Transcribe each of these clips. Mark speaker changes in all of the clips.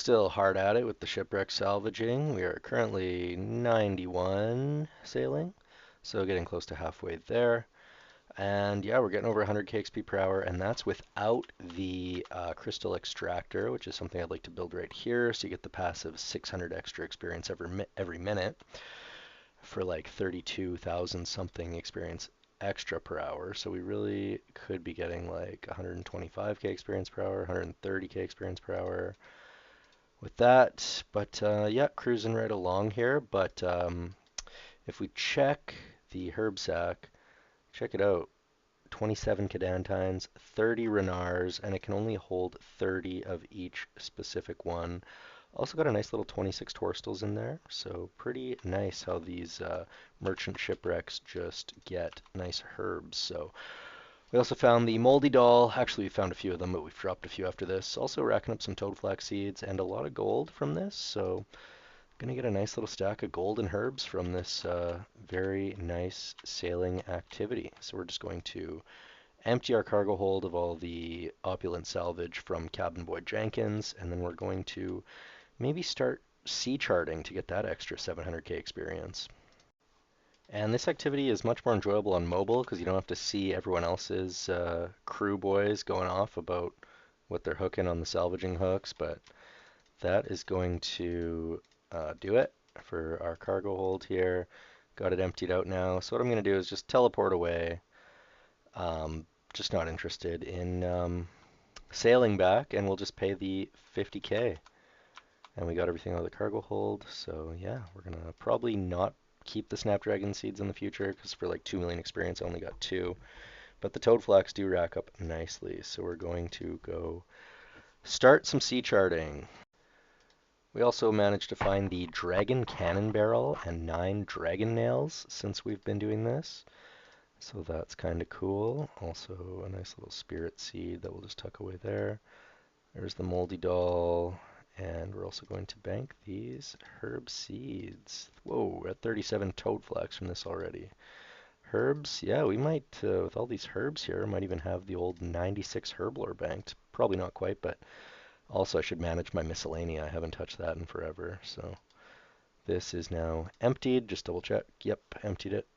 Speaker 1: Still hard at it with the shipwreck salvaging. We are currently 91 sailing, so getting close to halfway there. And yeah, we're getting over 100 kxp per hour, and that's without the crystal extractor, which is something I'd like to build right here. So you get the passive 600 extra experience every minute for like 32,000 something experience extra per hour. So we really could be getting like 125k experience per hour, 130k experience per hour with that. But yeah, cruising right along here. But if we check the herb sack, check it out. 27 Cadantines, 30 Renars, and it can only hold 30 of each specific one. Also got a nice little 26 Torstals in there, so pretty nice how these merchant shipwrecks just get nice herbs. So we also found the moldy doll. Actually, we found a few of them, but we've dropped a few after this. Also racking up some toadflax seeds and a lot of gold from this. So gonna get a nice little stack of gold and herbs from this very nice sailing activity. So we're just going to empty our cargo hold of all the opulent salvage from Cabin Boy Jenkins, and then we're going to maybe start sea charting to get that extra 700k experience. And this activity is much more enjoyable on mobile because you don't have to see everyone else's crew boys going off about what they're hooking on the salvaging hooks, but that is going to do it for our cargo hold here. Got it emptied out now. So what I'm going to do is just teleport away. Just not interested in sailing back, and we'll just pay the 50k. And we got everything out of the cargo hold, so yeah, we're gonna probably not keep the Snapdragon seeds in the future, because for like 2 million experience I only got 2. But the Toadflax do rack up nicely, so we're going to go start some sea charting. We also managed to find the Dragon Cannon Barrel and 9 Dragon Nails since we've been doing this. So that's kind of cool. Also a nice little spirit seed that we'll just tuck away there. There's the moldy doll. And we're also going to bank these herb seeds. Whoa, we're at 37 toad flax from this already. Herbs, yeah, we might, with all these herbs here, might even have the old 96 herblore banked. Probably not quite, but also I should manage my miscellanea. I haven't touched that in forever. So this is now emptied. Just double check. Yep, emptied it.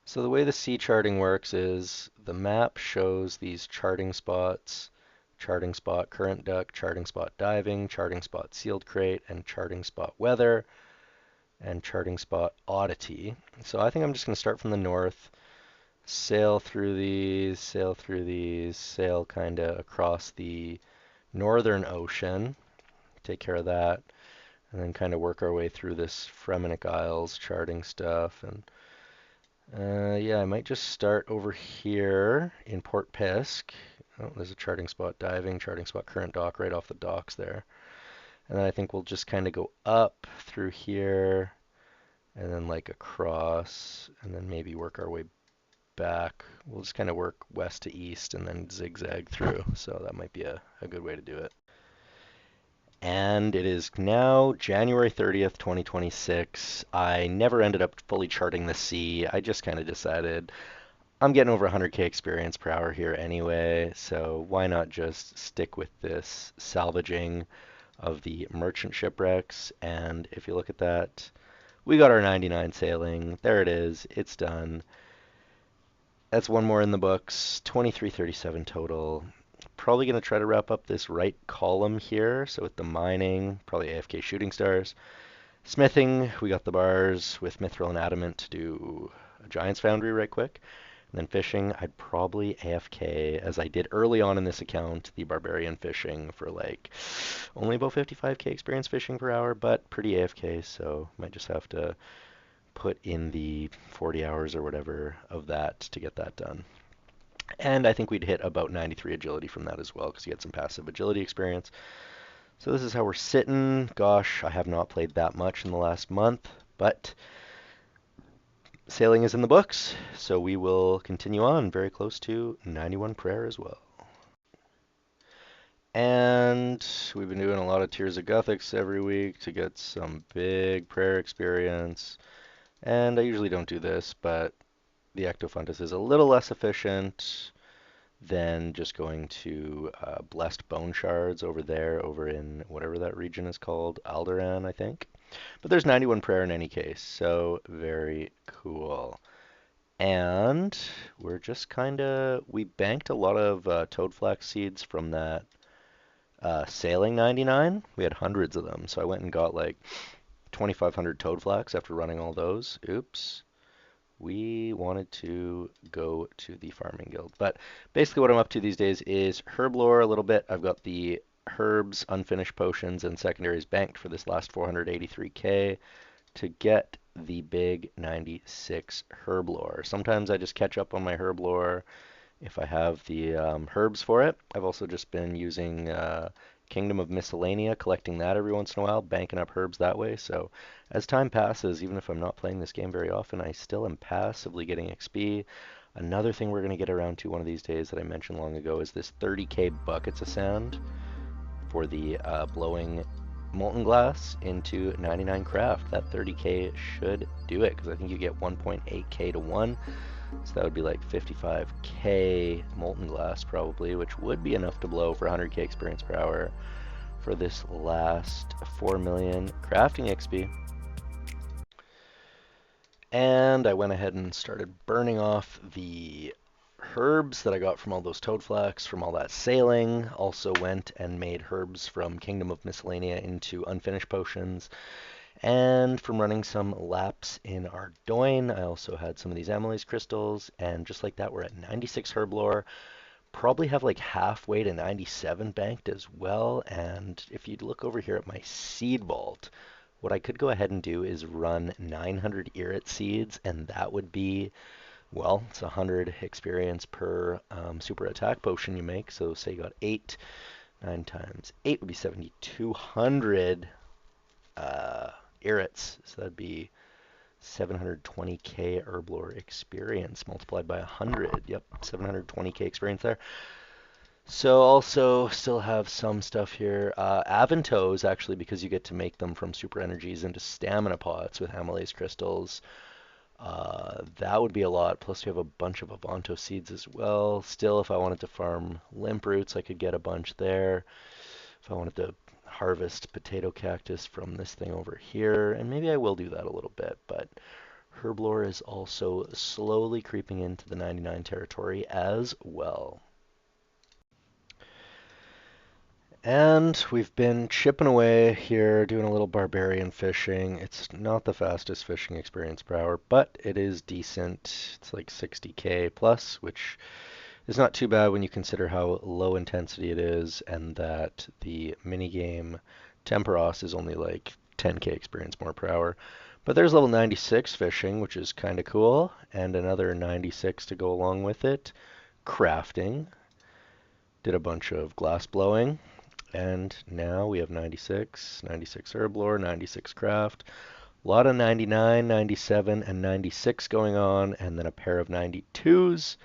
Speaker 1: So the way the sea charting works is the map shows these charting spots, charting spot current duck, charting spot diving, charting spot sealed crate, and charting spot weather, and charting spot oddity. So I think I'm just going to start from the north, sail through these, sail through these, sail kind of across the northern ocean, take care of that, and then kind of work our way through this Fremenic Isles charting stuff. And yeah, I might just start over here in Port Pisk. Oh, there's a charting spot diving, charting spot current dock right off the docks there. And then I think we'll just kind of go up through here and then like across and then maybe work our way back. We'll just kind of work west to east and then zigzag through. So that might be a good way to do it. And it is now January 30th, 2026. I never ended up fully charting the sea. I just kind of decided I'm getting over 100k experience per hour here anyway, so why not just stick with this salvaging of the merchant shipwrecks? And if you look at that, we got our 99 sailing. There it is. It's done. That's one more in the books. 2337 total. Probably going to try to wrap up this right column here. So with the mining, probably AFK shooting stars. Smithing, we got the bars with mithril and adamant to do a giant's foundry right quick. And then fishing, I'd probably AFK, as I did early on in this account, the barbarian fishing for like only about 55k experience fishing per hour, but pretty AFK, so might just have to put in the 40 hours or whatever of that to get that done. And I think we'd hit about 93 agility from that as well, because you get some passive agility experience. So this is how we're sitting. Gosh, I have not played that much in the last month, but sailing is in the books, so we will continue on very close to 91 prayer as well. And we've been doing a lot of Tears of Gothics every week to get some big prayer experience. And I usually don't do this, but the Ectofuntus is a little less efficient. then just going to Blessed Bone Shards over there, over in whatever that region is called, Alderaan, I think. But there's 91 prayer in any case, so very cool. And we're just kind of, we banked a lot of toad flax seeds from that sailing 99. We had hundreds of them, so I went and got like 2,500 toad flax after running all those. Oops. We wanted to go to the farming guild. But basically what I'm up to these days is herb lore a little bit. I've got the herbs, unfinished potions, and secondaries banked for this last 483k to get the big 96 herb lore. Sometimes I just catch up on my herb lore if I have the herbs for it. I've also just been using Kingdom of Miscellanea, collecting that every once in a while, banking up herbs that way. So as time passes, even if I'm not playing this game very often, I still am passively getting XP. Another thing we're going to get around to one of these days that I mentioned long ago is this 30k buckets of sand for the blowing molten glass into 99 craft. That 30k should do it because I think you get 1.8k to 1. So that would be like 55k molten glass probably, which would be enough to blow for 100k experience per hour for this last 4 million crafting XP. And I went ahead and started burning off the herbs that I got from all those toad flax, from all that sailing. Also went and made herbs from Kingdom of Miscellanea into unfinished potions. And from running some laps in Ardoin, I also had some of these amylase crystals. And just like that, we're at 96 herb lore. Probably have like halfway to 97 banked as well. And if you look over here at my seed vault, what I could go ahead and do is run 900 Irrit seeds, and that would be, well, it's 100 experience per super attack potion you make. So say you got 8, 9 times 8 would be 7,200 Irrits. So that'd be 720k herblore experience multiplied by 100. Yep, 720k experience there. So also still have some stuff here. Avantos, actually, because you get to make them from super energies into stamina pots with amylase crystals. That would be a lot. Plus we have a bunch of Avanto seeds as well. Still, if I wanted to farm limp roots, I could get a bunch there. If I wanted to harvest potato cactus from this thing over here, and maybe I will do that a little bit, but herblore is also slowly creeping into the 99 territory as well. And we've been chipping away here, doing a little barbarian fishing. It's not the fastest fishing experience per hour, but it is decent. It's like 60k plus, which is not too bad when you consider how low intensity it is and that the minigame Temperos is only like 10k experience more per hour. But there's level 96 fishing, which is kind of cool, and another 96 to go along with it. Crafting. Did a bunch of glass blowing. And now we have 96, 96 herblore, 96 craft, a lot of 99, 97, and 96 going on, and then a pair of 92s.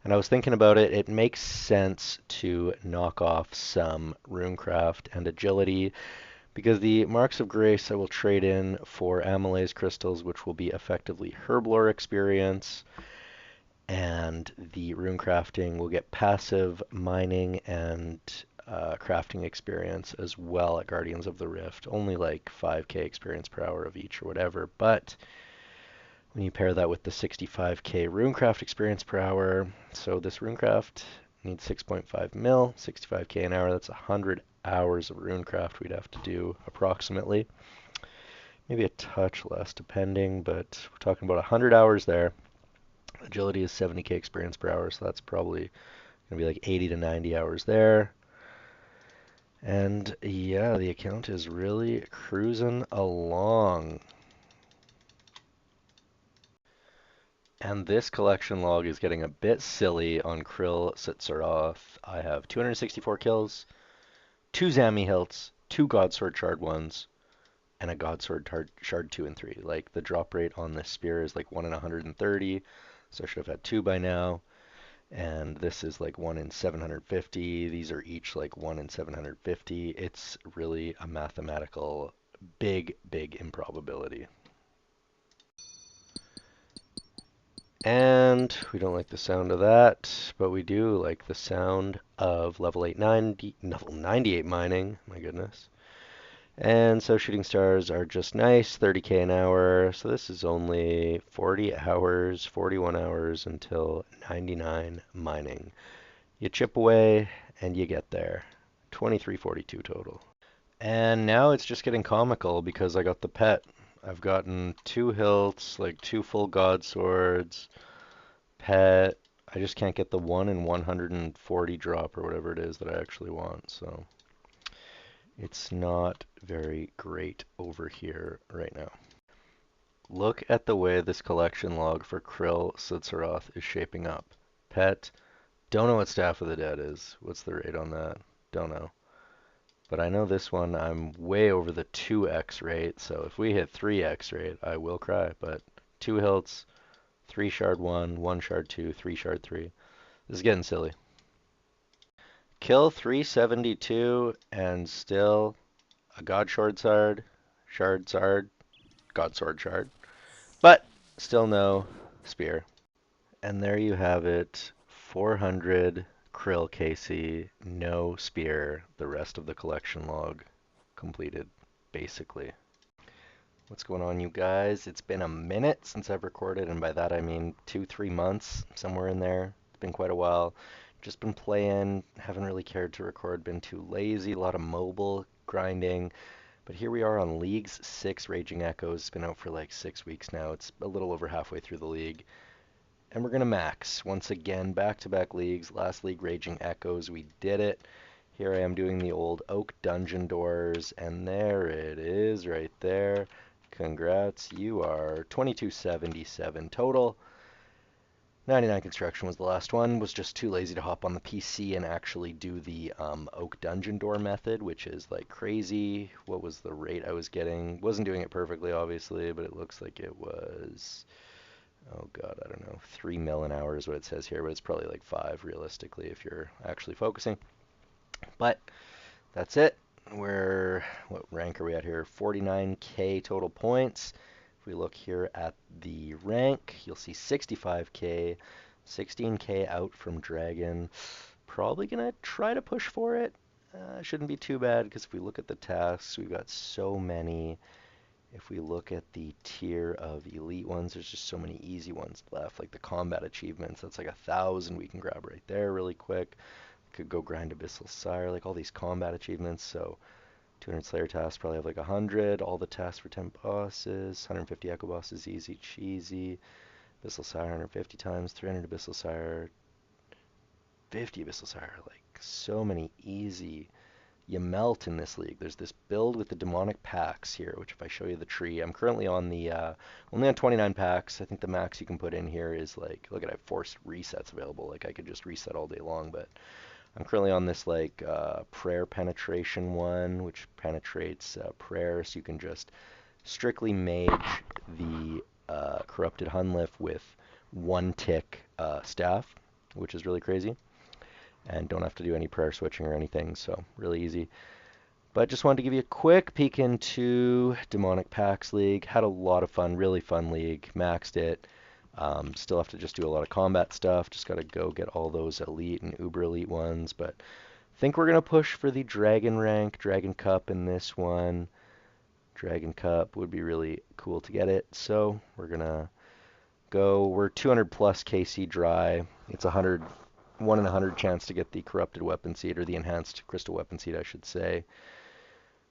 Speaker 1: And I was thinking about it, it makes sense to knock off some runecraft and agility, because the Marks of Grace I will trade in for amylase crystals, which will be effectively herblore experience. And the runecrafting will get passive mining and crafting experience as well at Guardians of the Rift. Only like 5k experience per hour of each or whatever. But when you pair that with the 65k runecraft experience per hour, so this runecraft needs 6.5 mil, 65k an hour, that's 100 hours of runecraft we'd have to do approximately. Maybe a touch less depending, but we're talking about 100 hours there. Agility is 70k experience per hour, so that's probably going to be like 80 to 90 hours there. And yeah, the account is really cruising along. And this collection log is getting a bit silly on Krill Sitsaroth. I have 264 kills, 2 Zammy hilts, 2 Godsword Shard 1s, and a Godsword Shard 2 and 3. Like, the drop rate on this spear is like 1 in 130, so I should have had 2 by now. And this is like 1 in 750. These are each like 1 in 750. It's really a mathematical big improbability. And we don't like the sound of that, but we do like the sound of level 98 mining. My goodness. And so shooting stars are just nice, 30k an hour. So this is only 40 hours, 41 hours until 99 mining. You chip away and you get there. 2342 total. And now it's just getting comical because I got the pet. I've gotten two hilts, like two full god swords, pet. I just can't get the 1 in 140 drop or whatever it is that I actually want. So it's not very great over here right now. Look at the way this collection log for Krill Sitsaroth is shaping up. Pet. Don't know what Staff of the Dead is. What's the rate on that? Don't know. But I know this one I'm way over the 2x rate, so if we hit 3x rate, I will cry. But 2 hilts, 3 shard 1, 1 shard 2, 3 shard 3. This is getting silly. Kill 372 and still a God Shard Sard, God Sword Shard. But still no spear. And there you have it. 400 Krill KC, no spear. The rest of the collection log completed, basically. What's going on, you guys? It's been a minute since I've recorded, and by that I mean 2, 3 months, somewhere in there. It's been quite a while. Just been playing, haven't really cared to record, been too lazy, a lot of mobile grinding. But here we are on Leagues 6 Raging Echoes. It's been out for like 6 weeks now. It's a little over halfway through the league. And we're going to max. Once again, back-to-back leagues. Last league, Raging Echoes, we did it. Here I am doing the old Oak Dungeon doors, and there it is right there. Congrats, you are 2277 total. 99 construction was the last one. Was just too lazy to hop on the PC and actually do the Oak Dungeon door method, which is like crazy. What was the rate I was getting? Wasn't doing it perfectly, obviously, but it looks like it was, oh god, I don't know, 3 mil an hour is what it says here, but it's probably like 5 realistically if you're actually focusing. But that's it. What rank are we at here? 49k total points. If we look here at the rank, you'll see 65k, 16k out from Dragon. Probably gonna try to push for it. Shouldn't be too bad because if we look at the tasks, we've got so many. If we look at the tier of elite ones, there's just so many easy ones left, like the combat achievements. That's like 1,000 we can grab right there really quick. Could go grind Abyssal Sire, like all these combat achievements. So 200 Slayer tasks probably have like 100. All the tasks for 10 bosses. 150 Echo bosses, easy cheesy. Abyssal Sire 150 times. 300 Abyssal Sire. 50 Abyssal Sire. Like so many easy. You melt in this league. There's this build with the demonic packs here, which if I show you the tree, I'm currently on the only on 29 packs. I think the max you can put in here is like, look at I have 4 resets available. Like I could just reset all day long, but I'm currently on this like prayer penetration one, which penetrates prayer, so you can just strictly mage the corrupted Hunliff with 1 tick staff, which is really crazy, and don't have to do any prayer switching or anything, so really easy. But just wanted to give you a quick peek into Demonic Packs League. Had a lot of fun, really fun league. Maxed it. Still have to just do a lot of combat stuff. Just got to go get all those elite and uber elite ones. But I think we're going to push for the Dragon rank, Dragon Cup in this one. Dragon Cup would be really cool to get it. So we're going to go. We're 200 plus KC dry. It's 1 in 100 chance to get the corrupted weapon seed, or the enhanced crystal weapon seed, I should say.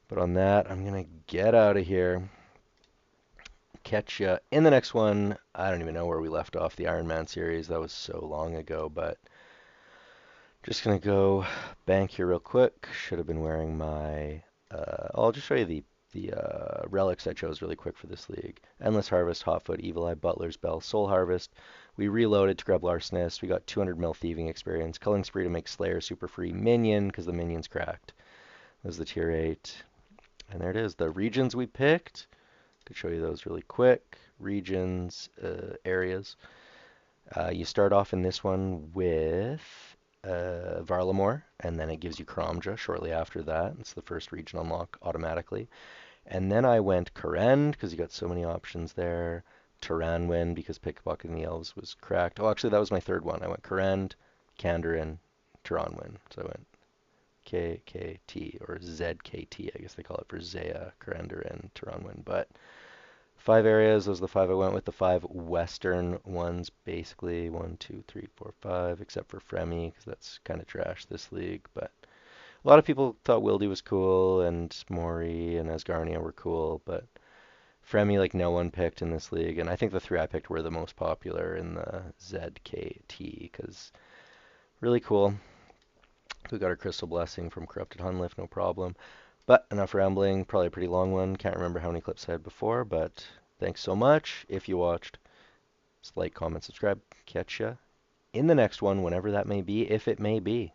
Speaker 1: But on that, I'm going to get out of here. Catch ya in the next one. I don't even know where we left off the Ironman series. That was so long ago, but just going to go bank here real quick. Should have been wearing my... I'll just show you the relics I chose really quick for this league. Endless Harvest, Hotfoot, Evil Eye, Butler's Bell, Soul Harvest. We reloaded to grab Larcenist. We got 200 mil thieving experience. Culling Spree to make Slayer super free. Minion, because the minion's cracked. That was the tier 8. And there it is, the regions we picked. Could show you those really quick. Regions, areas. You start off in this one with Varlamore, and then it gives you Kromja shortly after that. It's the first region unlock automatically. And then I went Karen, because you got so many options there. Turanwin because Pickpocket and the Elves was cracked. Oh, actually, that was my third one. I went Kurand, Kandarin, Turanwin. So I went KKT or ZKT, I guess they call it for Zaya, Kurandarin, Turanwin. But five areas, those are the five I went with. The five western ones, basically. One, two, three, four, five, except for Fremy, because that's kind of trash this league. But a lot of people thought Wildy was cool, and Mori and Asgarnia were cool, but Fremy, like, no one picked in this league. And I think the three I picked were the most popular in the ZKT, because really cool. We got our Crystal Blessing from Corrupted Hunlift, no problem. But enough rambling, probably a pretty long one. Can't remember how many clips I had before, but thanks so much. If you watched, just like, comment, subscribe. Catch ya in the next one, whenever that may be, if it may be.